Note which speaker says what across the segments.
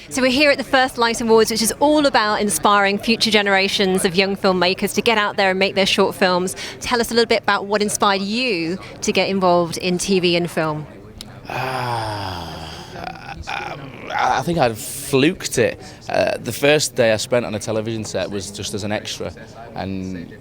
Speaker 1: So we're here at the First Light Awards, which is all about inspiring future generations of young filmmakers to get out there and make their short films. Tell us a little bit about what inspired you to get involved in TV and film.
Speaker 2: I think I'd fluked it. The first day I spent on a television set was just as an extra, and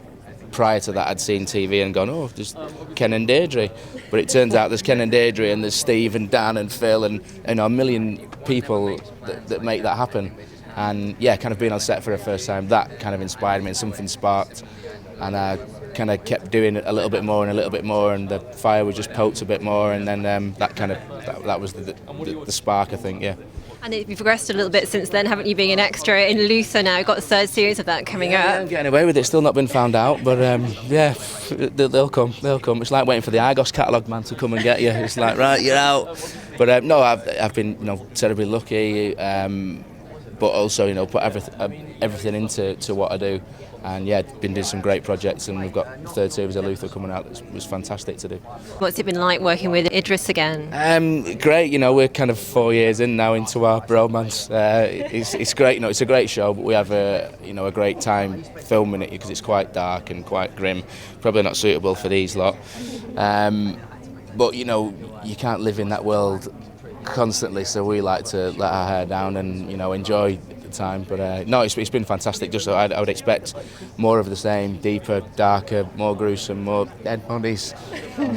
Speaker 2: prior to that I'd seen TV and gone, oh, there's Ken and Deirdre. But it turns out there's Ken and Deirdre and there's Steve and Dan and Phil and a million people that make that happen. And yeah, kind of being on set for the first time, that kind of inspired me and something sparked. And I kind of kept doing it a little bit more and a little bit more, and the fire was just poked a bit more, and then that was the spark, I think, yeah.
Speaker 1: And you've progressed a little bit since then, haven't you, being an extra in Luther now? You've got a third series of that coming up.
Speaker 2: Yeah, I'm getting away with it, still not been found out, but yeah, they'll come. It's like waiting for the Argos catalogue man to come and get you. It's like, right, you're out. But no, I've been terribly lucky, but also put everything into what I do. And yeah, been doing some great projects, and we've got the third series of Luther coming out. It was fantastic to do.
Speaker 1: What's it been like working with Idris again?
Speaker 2: Great, we're kind of 4 years in now into our bromance. It's great, it's a great show, but we have a great time filming it because it's quite dark and quite grim. Probably not suitable for these lot. But you can't live in that world constantly, so we like to let our hair down and enjoy the time. But no, it's been fantastic. Just I would expect more of the same, deeper, darker, more gruesome, more dead bodies,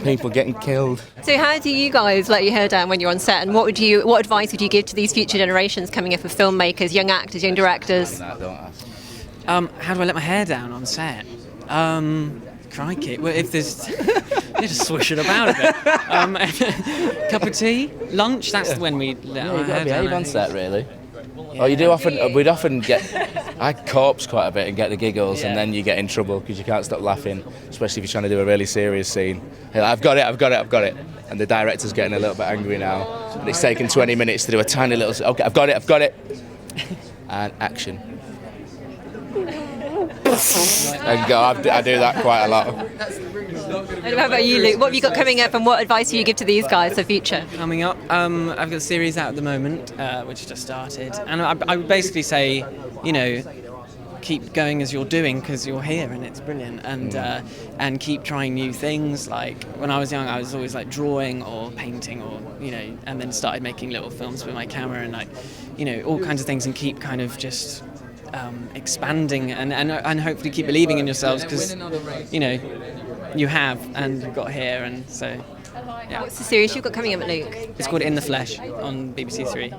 Speaker 2: people getting killed.
Speaker 1: So how do you guys let your hair down when you're on set, and what advice would you give to these future generations coming up of filmmakers, young actors, young directors?
Speaker 2: Don't ask.
Speaker 3: How do I let my hair down on set? Crikey, well, if there's just swish it about a bit. Cup of tea, lunch. That's when we let our
Speaker 2: You've got
Speaker 3: hair
Speaker 2: to
Speaker 3: down.
Speaker 2: behave on set, really. Yeah. Oh, you do often. We'd often get. I corpse quite a bit and get the giggles, and then you get in trouble because you can't stop laughing, especially if you're trying to do a really serious scene. You're like, I've got it, and the director's getting a little bit angry now, and it's taken 20 minutes to do a tiny little. Okay, I've got it, and action. And go. I do that quite a lot.
Speaker 1: And how about you, Luke? What have you got coming up, and what advice do you give to these guys for future?
Speaker 3: Coming up, I've got a series out at the moment, which just started, and I would basically say, keep going as you're doing because you're here and it's brilliant, and keep trying new things. Like when I was young, I was always like drawing or painting or and then started making little films with my camera and all kinds of things, and keep kind of just expanding and hopefully keep believing in yourselves because you have and you've got here, and so yeah.
Speaker 1: What's the series you've got coming up, Luke?
Speaker 3: It's called In the Flesh on BBC Three.